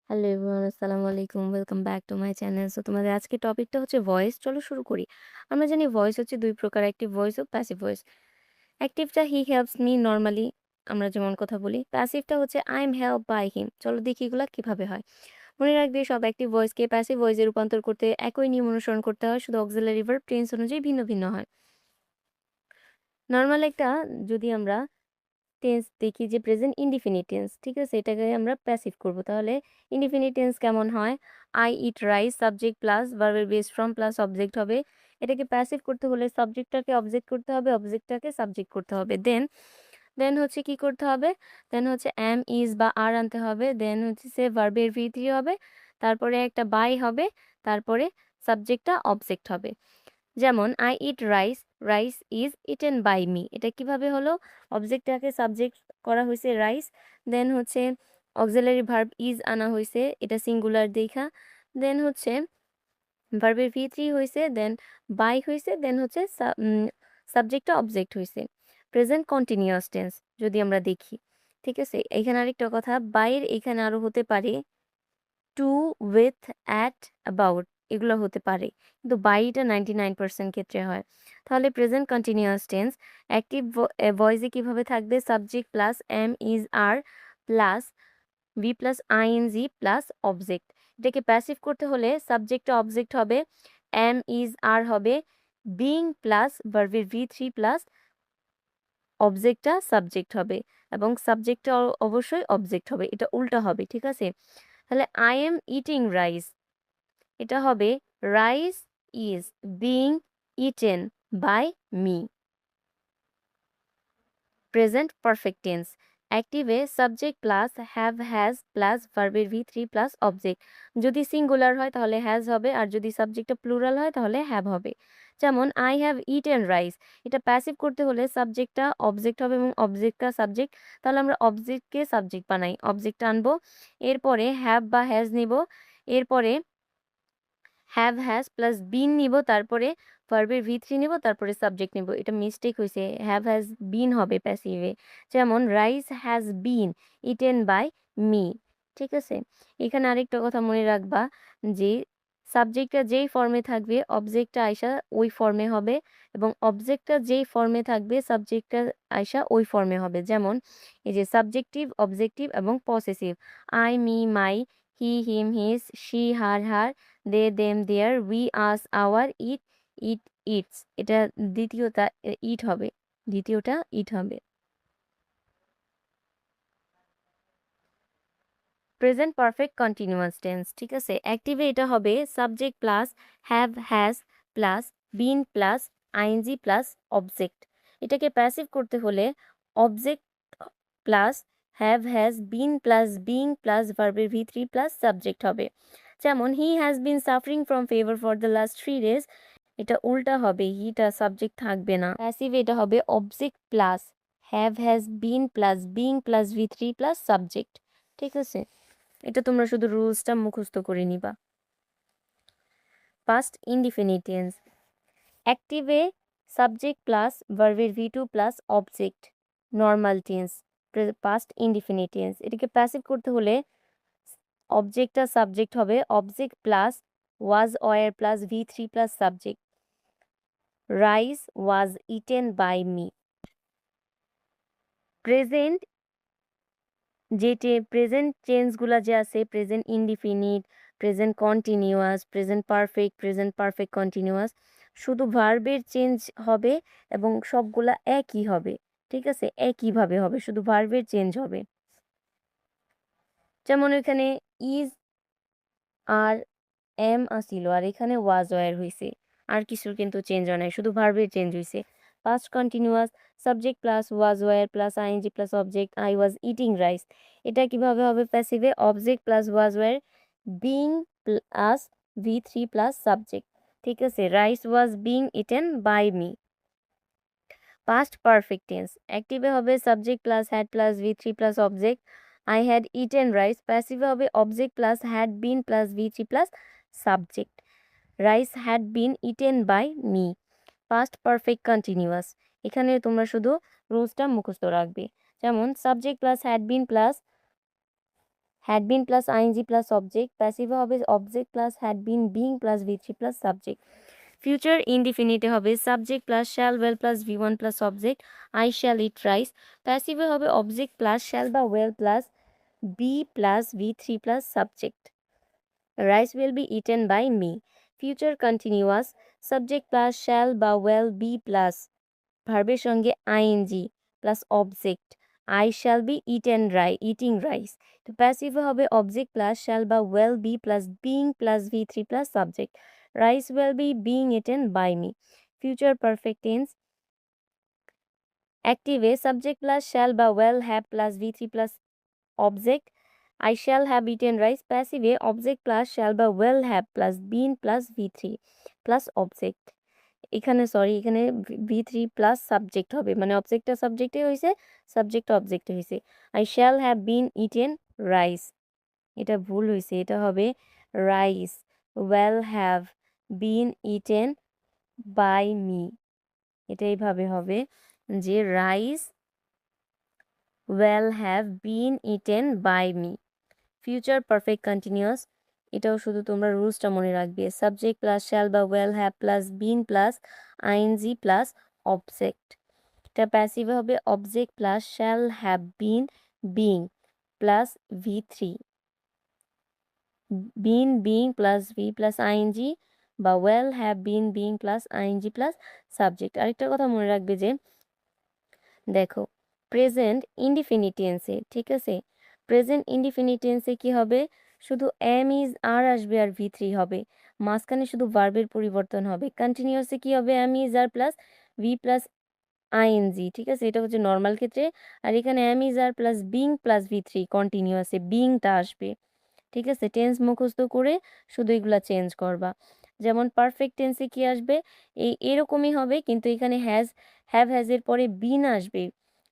Hello everyone, আসসালামু আলাইকুম। Welcome back to my channel. So তোমাদের আজকের টপিকটা হচ্ছে ভয়েস। চলো শুরু করি। আমরা জানি ভয়েস হচ্ছে ২ প্রকার, অ্যাক্টিভ ভয়েস ও প্যাসিভ ভয়েস। অ্যাক্টিভটা হি হেল্পস মি নরমালি আমরা যেমন কথা বলি। প্যাসিভটা হচ্ছে I am helped by him. চলো দেখি এগুলা কিভাবে হয়। মনে রাখবে সব অ্যাক্টিভ ভয়েসকে প্যাসিভ ভয়েসে রূপান্তর করতে একই নিয়ম অনুসরণ করতে হয়, শুধু অক্সিলারি ভার্ব টেন্স অনুযায়ী ভিন্ন ভিন্ন হয়। নরমাল একটা যদি আমরা টেন্স দেখি যে প্রেজেন্ট ইনডিফিনিট টেন্স, ঠিক আছে? এটাকে আমরা প্যাসিভ করব। তাহলে ইনডিফিনিট টেন্স কেমন হয়? I eat rice subject plus ভার্বের বেস ফর্ম প্লাস অবজেক্ট হবে। এটাকে প্যাসিভ করতে হলে সাবজেক্টটাকে অবজেক্ট করতে হবে, অবজেক্টটাকে সাবজেক্ট করতে হবে। দেন হচ্ছে কি করতে হবে? দেন হচ্ছে এম, ইজ বা আর আনতে হবে। দেন হচ্ছে সে ভার্বের ভি3 হবে। তারপরে একটা বাই হবে। তারপরে সাবজেক্টটা অবজেক্ট হবে। যেমন I eat rice, rice is eaten by me. এটা কিভাবে হলো? অবজেক্টটাকে সাবজেক্ট করা হয়েছে রাইস, দেন হচ্ছে অক্সিলারি ভার্ব ইজ আনা হয়েছে, এটা সিঙ্গুলার দেখা। দেন হচ্ছে ভার্বের ভি3 হয়েছে, দেন বাই হয়েছে, দেন হচ্ছে সাবজেক্টটা অবজেক্ট হয়েছে। প্রেজেন্ট কন্টিনিউয়াস টেন্স যদি আমরা দেখি, ঠিক আছে? এখানে আরেকটা কথা, বাইয়ের এখানে আরো হতে পারে টু, উইথ, অ্যাট, অ্যাবাউট, এগুলো হতে পারে। কিন্তু বাইটা 99% ক্ষেত্রে হয়। তাহলে প্রেজেন্ট কন্টিনিউয়াস টেন্স অ্যাক্টিভ ভয়েসে কিভাবে থাকবে? Subject plus am, is, are plus V plus ING plus object. এটাকে প্যাসিভ করতে হলে সাবজেক্টটা অবজেক্ট হবে, এম, ইজ, আর হবে, বিং প্লাস ভার্বের ভি3 প্লাস অবজেক্টটা সাবজেক্ট হবে, এবং সাবজেক্টটা অবশ্যই অবজেক্ট হবে। এটা উল্টা হবে, ঠিক আছে? তাহলে আই এম ইটিং রাইস, এটা হবে rice is being eaten by me. Present perfect tense অ্যাক্টিভে subject plus have has plus ভার্বের ভি3 প্লাস অবজেক্ট। যদি সিঙ্গুলার হয় তাহলে হ্যাজ হবে, আর যদি সাবজেক্টটা প্লুরাল হয় তাহলে হ্যাভ হবে। যেমন আই হ্যাভ ইটেন রাইস, এটা প্যাসিভ করতে হলে সাবজেক্টটা অবজেক্ট হবে এবং অবজেক্টটা সাবজেক্ট। তাহলে আমরা অবজেক্টকে সাবজেক্ট বানাই, অবজেক্টটা আনবো, এরপরে হ্যাভ বা হ্যাজ নিব, এরপরে হ্যাভ হ্যাজ প্লাস বিন নিব, তারপরে ভার্বের ভি3 নিব, তারপরে সাবজেক্ট নিব। এটা মিস্টেক হয়েছে, হ্যাভ হ্যাজ বিন হবে প্যাসিভে। যেমন rice has been eaten by me, ঠিক আছে? এখানে আরেকটা কথা মনে রাখবা যে সাবজেক্টটা যেই ফর্মে থাকবে অবজেক্টটা আইসা ওই ফর্মে হবে, এবং অবজেক্টটা যেই ফর্মে থাকবে সাবজেক্টটা আইসা ওই ফর্মে হবে। যেমন এই যে সাবজেক্টিভ, অবজেক্টিভ এবং possessive, I, me, my, he, him, his, she, her, her, they, them, their, we, us, our, it, it, its. এটা দ্বিতীয়টা ইট হবে, দ্বিতীয়টা ইট হবে। প্রেজেন্ট পারফেক্ট কন্টিনিউয়াস টেন্স, ঠিক আছে? অ্যাক্টিভে এটা হবে subject plus have has plus been plus ING plus object. এটাকে প্যাসিভ করতে হলে object plus have has been plus being plus ভার্বের ভি3 প্লাস সাবজেক্ট হবে। যেমন he has been suffering from fever for the last 3 days, এটা উল্টা হবে, হিটা subject থাকবে না। প্যাসিভ এটা হবে object plus have has been plus being plus ভি3 প্লাস সাবজেক্ট, ঠিক আছে? এটা তোমরা শুধু রুলসটা মুখস্থ করে নিবা। পাস্ট ইনডিফিনিট টেন্স অ্যাক্টিভে সাবজেক্ট প্লাস ভার্বের V two plus object. Normal tense past indefinite tense, এটাকে প্যাসিভ করতে হলে অবজেক্টটা সাবজেক্ট হবে, object plus was were plus ভি3 plus subject. Rice was eaten by me. Present present টেন্সগুলো যে আছে, present indefinite, present continuous, present perfect continuous, শুধু ভার্বের চেঞ্জ হবে এবং সবগুলা একই হবে, ঠিক আছে? একইভাবে হবে, শুধু ভার্বের চেঞ্জ হবে। যেমন এখানে ইজ আর এম আসিল, আর এখানে ওয়াজ ওয়ার হয়েছে, আর কিছুর কিন্তু চেঞ্জ হয় নাই, শুধু ভার্বের চেঞ্জ হয়েছে। Past continuous subject plus was were plus ING plus object, I was eating rice. এটা কিভাবে হবে প্যাসিভে? Object plus was were being plus ভি3 প্লাস সাবজেক্ট, ঠিক আছে? Rice was being eaten by me. Past perfect tense অ্যাক্টিভে হবে subject plus had plus ভি3 plus object, I had eaten rice. প্যাসিভে হবে object plus had been plus ভি3 plus subject, rice had been eaten by me. Past perfect continuous, এখানে তোমরা শুধু রুলসটা মুখস্থ রাখবে। যেমন subject plus had been plus had been plus ing plus object, প্যাসিভে হবে object plus had been being plus v3 plus subject. Future ইনডিফিনিটে হবে subject plus shall will plus v1 plus object, I shall eat rice. প্যাসিভে হবে object plus shall বা will plus be plus v3 plus subject, rice will be eaten by me. Future continuous subject plus shall বা will be plus ভার্বের সঙ্গে ING plus object, I shall be eating rice. তো প্যাসিভে হবে object plus shall বা will be plus being plus v3 plus subject, rice will be being eaten by me. Future perfect tense active subject plus shall বা will have plus v3 plus object, I shall have eaten rice. Passive object plus shall বা will have plus been plus v3 plus object, এখানে এখানে v3 plus subject হবে, মানে অবজেক্টটা সাবজেক্টে হয়েছে, subject অবজেক্টে হয়েছে। I shall have been eaten rice, এটা ভুল হয়েছে, এটা হবে rice will have been eaten by me, এটা এইভাবে হবে যে rice will have been eaten by me. Future perfect continuous, এটাও শুধু তোমরা রুলসটা মনে রাখবে, সাবজেক্ট প্লাস শ্যাল বা will have plus been plus ING plus object. এটা প্যাসিভে হবে object plus shall have been being plus v3, been being plus V plus ING বা will have been being plus ING plus subject. আরেকটা কথা মনে রাখবে যে দেখো প্রেজেন্ট ইনডিফিনিট টেন্সে, ঠিক আছে, প্রেজেন্ট ইনডিফিনিট টেন্সে কি হবে, শুধু এম ইজ আর আসবে আর v3 হবে, মাঝখানে শুধু ভার্বের পরিবর্তন হবে। কন্টিনিউয়াসে কি হবে, am is are plus V plus ING, ঠিক আছে, এটা হচ্ছে নর্মাল ক্ষেত্রে। আর এখানে am is are plus being plus v3, কন্টিনিউয়াসে বিংটা আসবে, ঠিক আছে। টেন্স মুখস্থ করে শুধু এগুলা চেঞ্জ করবা। যেমন পারফেক্ট টেন্সে কি আসবে, এরকমই হবে, কিন্তু এখানে হ্যাজের পরে বিন আসবে,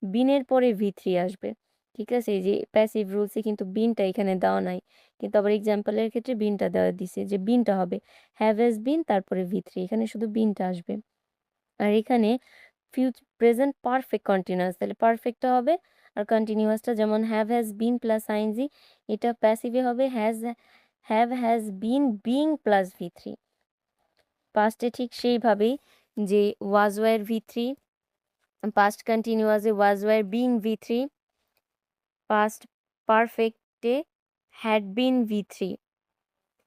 বিনের পরে v3 আসবে, ঠিক আছে। এই যে প্যাসিভ রুলসে কিন্তু বিনটা এখানে দেওয়া নাই, কিন্তু আবার এক্সাম্পলের ক্ষেত্রে বিনটা দেওয়া দিছে, যে বিনটা হবে হ্যাজ বিন তারপরে v3, এখানে শুধু বিনটা আসবে। আর এখানে প্রেজেন্ট পারফেক্ট কন্টিনিউয়াস, তাহলে পারফেক্টটা হবে, আর কন্টিনিউয়াসটা যেমন হ্যাজ বিন প্লাস আইএনজি, এটা প্যাসিভে হবে has been being plus v3। পাস্টে ঠিক সেইভাবেই, যে ওয়াজ ওয়ার v3, পাস্ট কন্টিনিউয়াসে was were being v3, past পারফেক্টে had been v3,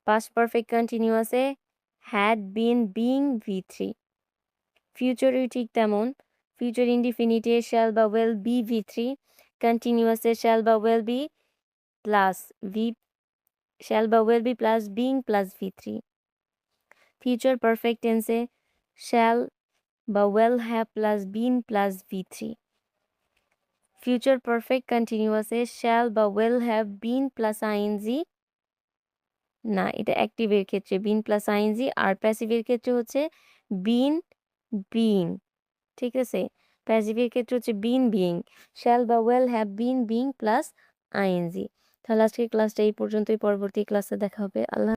past perfect কন্টিনিউয়াসে হ্যাড বিন বিং v3। ফিউচারে ঠিক তেমন, ফিউচার ইনডিফিনিটে শ্যাল বা ওয়েল বি v3, কন্টিনিউয়াসে শ্যাল বা ওয়েল বি প্লাস শ্যাল বা will be plus being plus v3। Future perfect টেন্সে শ্যাল বা will have plus been plus v3। Future perfect কন্টিনিউয়াসে শ্যাল বা will have been plus ING, না এটা অ্যাক্টিভের ক্ষেত্রে বিন প্লাস আইএনজি, আর প্যাসিভের ক্ষেত্রে হচ্ছে বিন বিং, ঠিক আছে। প্যাসিভের ক্ষেত্রে হচ্ছে বিন বিং, শ্যাল বা will have been being plus ING. তাহলে আজকের ক্লাসটা এই পর্যন্তই, পরবর্তী ক্লাসে দেখা হবে। আল্লাহ।